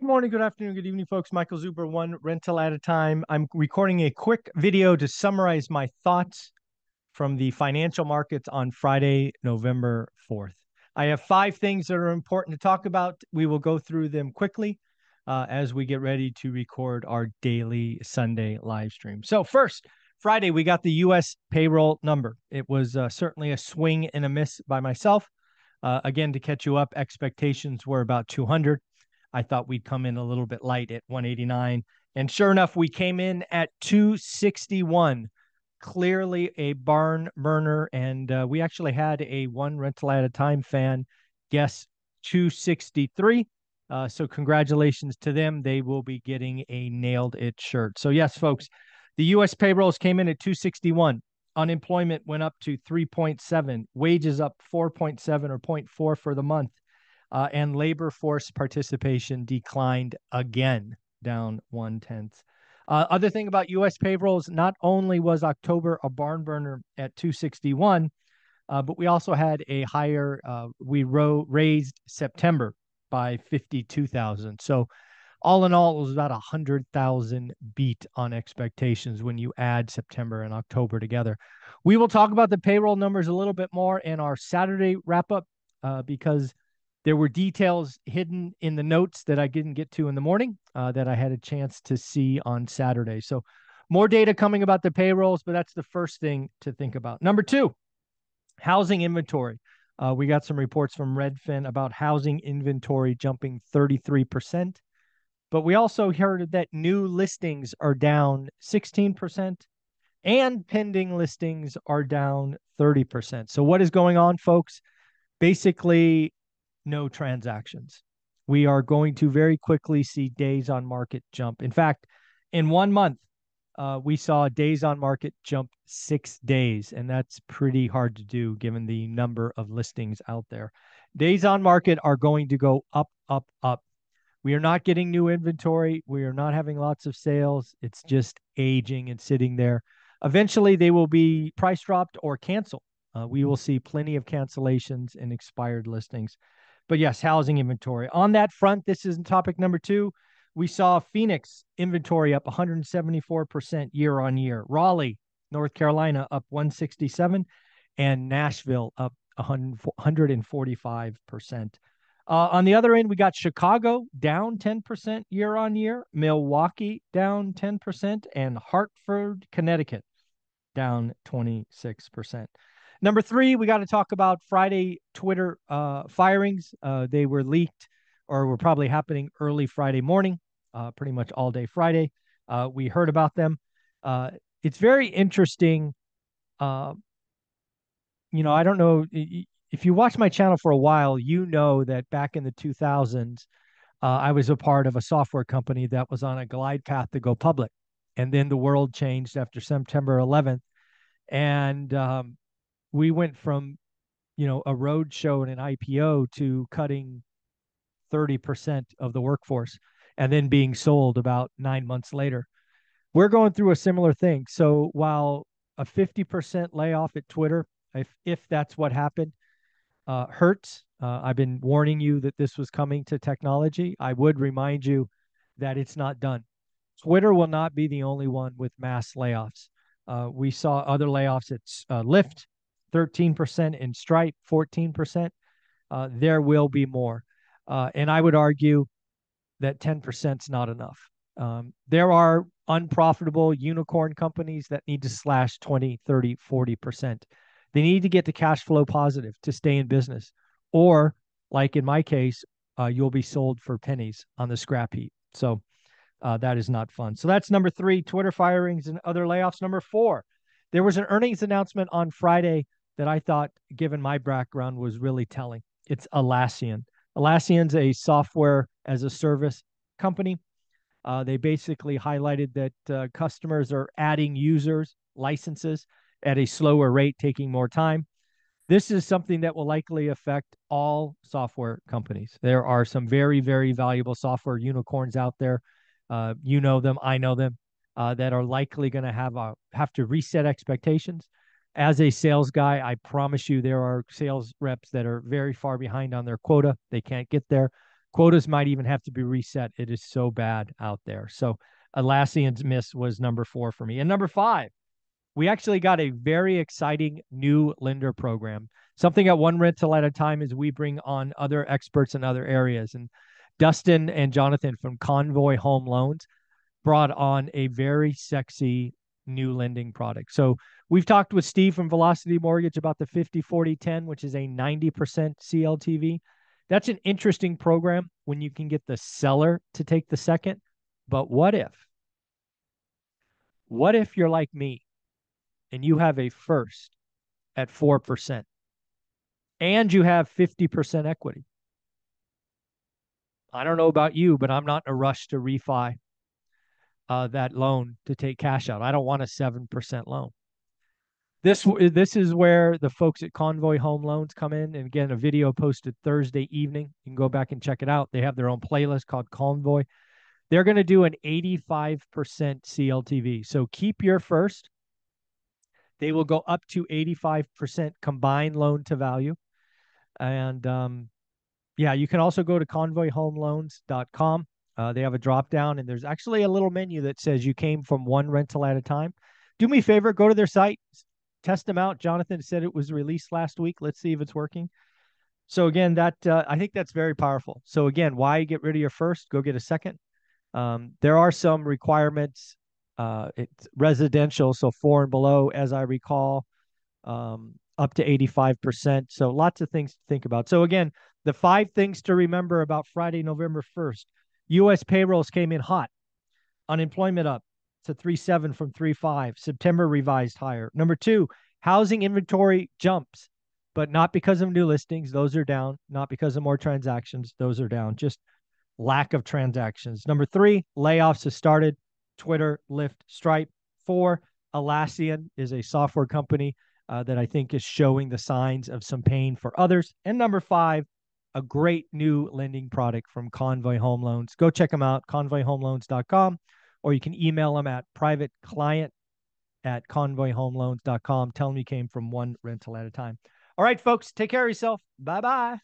Good morning, good afternoon, good evening, folks. Michael Zuber, one rental at a time. I'm recording a quick video to summarize my thoughts from the financial markets on Friday, November 4th. I have 5 things that are important to talk about. We will go through them quickly as we get ready to record our daily Sunday live stream. So first, Friday, we got the U.S. payroll number. It was certainly a swing and a miss by myself. Again, to catch you up, expectations were about 200. I thought we'd come in a little bit light at 189. And sure enough, we came in at 261. Clearly a barn burner. And we actually had a one rental at a time fan guess 263. So congratulations to them. They will be getting a nailed it shirt. So yes, folks, the U.S. payrolls came in at 261. Unemployment went up to 3.7. Wages up 4.7 or 0.4 for the month. And labor force participation declined again, down 0.1. Other thing about U.S. payrolls, not only was October a barn burner at 261, but we also had a higher, we raised September by 52,000. So all in all, it was about 100,000 beat on expectations when you add September and October together. We will talk about the payroll numbers a little bit more in our Saturday wrap up because there were details hidden in the notes that I didn't get to in the morning that I had a chance to see on Saturday. So more data coming about the payrolls, but that's the first thing to think about. Number 2, housing inventory. We got some reports from Redfin about housing inventory jumping 33%. But we also heard that new listings are down 16% and pending listings are down 30%. So what is going on, folks? Basically, no transactions. We are going to very quickly see days on market jump. In fact, in 1 month, we saw days on market jump 6 days, and that's pretty hard to do given the number of listings out there. Days on market are going to go up, up, up. We are not getting new inventory. We are not having lots of sales. It's just aging and sitting there. Eventually, they will be price dropped or canceled. We will see plenty of cancellations and expired listings. But yes, housing inventory. On that front, this is topic number 2. We saw Phoenix inventory up 174% year on year. Raleigh, North Carolina up 167%, and Nashville up 145%. On the other end, we got Chicago down 10% year on year, Milwaukee down 10%, and Hartford, Connecticut down 26%. Number 3, we got to talk about Friday Twitter firings. They were leaked or were probably happening early Friday morning, pretty much all day Friday. We heard about them. It's very interesting. I don't know if you watch my channel for a while, you know that back in the 2000s, I was a part of a software company that was on a glide path to go public. And then the world changed after September 11th. And we went from, a road show and an IPO to cutting 30% of the workforce and then being sold about 9 months later. We're going through a similar thing. So while a 50% layoff at Twitter, if that's what happened, hurts. I've been warning you that this was coming to technology. I would remind you that it's not done. Twitter will not be the only one with mass layoffs. We saw other layoffs at Lyft, 13%, in Stripe, 14%. There will be more. And I would argue that 10% is not enough. There are unprofitable unicorn companies that need to slash 20, 30, 40%. They need to get to cash flow positive to stay in business. Or, like in my case, you'll be sold for pennies on the scrap heap. So that is not fun. So that's number 3, Twitter firings and other layoffs. Number 4, there was an earnings announcement on Friday that I thought, given my background, was really telling. It's Atlassian. Atlassian's a software as a service company. They basically highlighted that customers are adding users, licenses at a slower rate, taking more time. This is something that will likely affect all software companies. There are some very, very valuable software unicorns out there. You know them, I know them, that are likely going to have to reset expectations. As a sales guy, I promise you there are sales reps that are very far behind on their quota. They can't get there. Quotas might even have to be reset. It is so bad out there. So Atlassian's miss was number 4 for me. And number 5, we actually got a very exciting new lender program. Something at One Rental at a Time is we bring on other experts in other areas. And Dustin and Jonathan from Convoy Home Loans brought on a very sexy new lending product. So we've talked with Steve from Velocity Mortgage about the 50-40-10, which is a 90% CLTV. That's an interesting program when you can get the seller to take the second. But what if you're like me and you have a first at 4% and you have 50% equity? I don't know about you, but I'm not in a rush to refi that loan to take cash out. I don't want a 7% loan. This is where the folks at Convoy Home Loans come in. And again, a video posted Thursday evening. You can go back and check it out. They have their own playlist called Convoy. They're going to do an 85% CLTV. So keep your first. They will go up to 85% combined loan to value. And yeah, you can also go to convoyhomeloans.com. They have a drop down, and there's actually a little menu that says you came from one rental at a time. Do me a favor, go to their site, test them out. Jonathan said it was released last week. Let's see if it's working. So again, that I think that's very powerful. So again, why get rid of your first? Go get a second. There are some requirements. It's residential, so 4 and below, as I recall, up to 85%. So lots of things to think about. So again, the 5 things to remember about Friday, November 1st. U.S. payrolls came in hot. Unemployment up to 3.7 from 3.5. September revised higher. Number 2, housing inventory jumps, but not because of new listings. Those are down. Not because of more transactions. Those are down. Just lack of transactions. Number 3, layoffs have started. Twitter, Lyft, Stripe. 4, Atlassian is a software company that I think is showing the signs of some pain for others. And number 5, a great new lending product from Convoy Home Loans. Go check them out, convoyhomeloans.com, or you can email them at privateclient@convoyhomeloans.com. Tell them you came from one rental at a time. All right, folks, take care of yourself. Bye-bye.